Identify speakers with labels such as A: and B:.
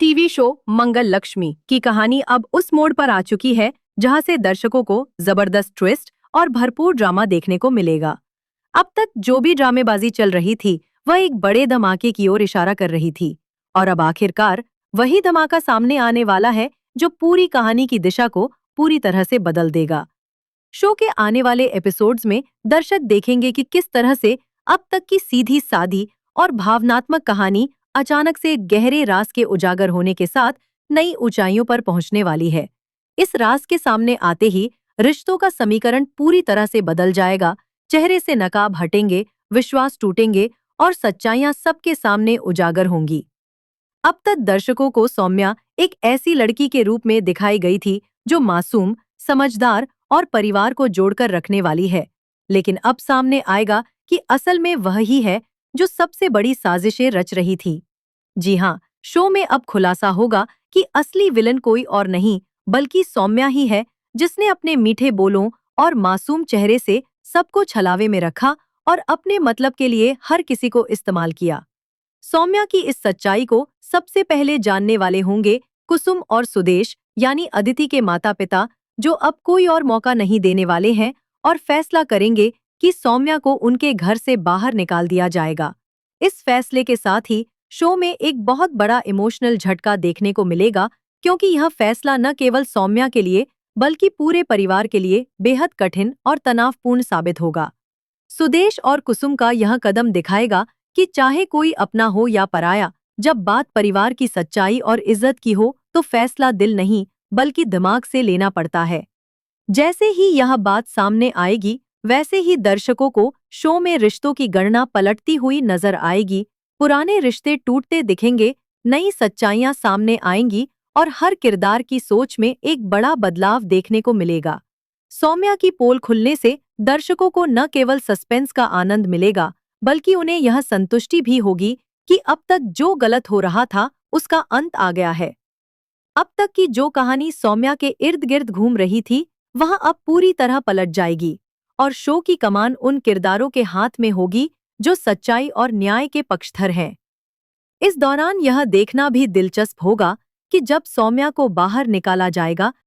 A: TV show मंगल लक्ष्मी की कहानी अब उस मोड़ पर आ चुकी है जहां से दर्शकों को जबरदस्त ट्विस्ट और भरपूर ड्रामा देखने को मिलेगा। अब तक जो भी ड्रामेबाजी चल रही थी वह एक बड़े धमाके की ओर इशारा कर रही थी, और अब आखिरकार वही धमाका सामने आने वाला है जो पूरी कहानी की दिशा को पूरी तरह से बदल देगा। शो के आने वाले एपिसोड्स में दर्शक देखेंगे कि किस तरह से अब तक की सीधी सादी और भावनात्मक कहानी अचानक से गहरे राज के उजागर होने के साथ नई ऊंचाइयों पर पहुंचने वाली है। इस राज के सामने आते ही रिश्तों का समीकरण पूरी तरह से बदल जाएगा। चेहरे से नकाब हटेंगे, विश्वास टूटेंगे और सच्चाइयां सबके सामने उजागर होंगी। अब तक दर्शकों को सौम्या एक ऐसी लड़की के रूप में दिखाई गई थी जो मासूम, समझदार और परिवार को जोड़कर रखने वाली है, लेकिन अब सामने आएगा कि असल में वह ही है जो सबसे बड़ी साजिशें रच रही थी। जी हाँ, शो में अब खुलासा होगा कि असली विलन कोई और नहीं बल्कि सौम्या ही है, जिसने अपने मीठे बोलों और मासूम चेहरे से सबको छलावे में रखा और अपने मतलब के लिए हर किसी को इस्तेमाल किया। सौम्या की इस सच्चाई को सबसे पहले जानने वाले होंगे कुसुम और सुदेश, यानी अदिति के माता पिता, जो अब कोई और मौका नहीं देने वाले हैं और फैसला करेंगे कि सौम्या को उनके घर से बाहर निकाल दिया जाएगा। इस फैसले के साथ ही शो में एक बहुत बड़ा इमोशनल झटका देखने को मिलेगा, क्योंकि यह फैसला न केवल सौम्या के लिए बल्कि पूरे परिवार के लिए बेहद कठिन और तनावपूर्ण साबित होगा। सुदेश और कुसुम का यह कदम दिखाएगा कि चाहे कोई अपना हो या पराया, जब बात परिवार की सच्चाई और इज्जत की हो तो फैसला दिल नहीं बल्कि दिमाग से लेना पड़ता है। जैसे ही यह बात सामने आएगी, वैसे ही दर्शकों को शो में रिश्तों की गणना पलटती हुई नजर आएगी। पुराने रिश्ते टूटते दिखेंगे, नई सच्चाइयां सामने आएंगी और हर किरदार की सोच में एक बड़ा बदलाव देखने को मिलेगा। सौम्या की पोल खुलने से दर्शकों को न केवल सस्पेंस का आनंद मिलेगा, बल्कि उन्हें यह संतुष्टि भी होगी कि अब तक जो गलत हो रहा था उसका अंत आ गया है। अब तक की जो कहानी सौम्या के इर्द गिर्द घूम रही थी, वह अब पूरी तरह पलट जाएगी और शो की कमान उन किरदारों के हाथ में होगी जो सच्चाई और न्याय के पक्षधर हैं। इस दौरान यह देखना भी दिलचस्प होगा कि जब सौम्या को बाहर निकाला जाएगा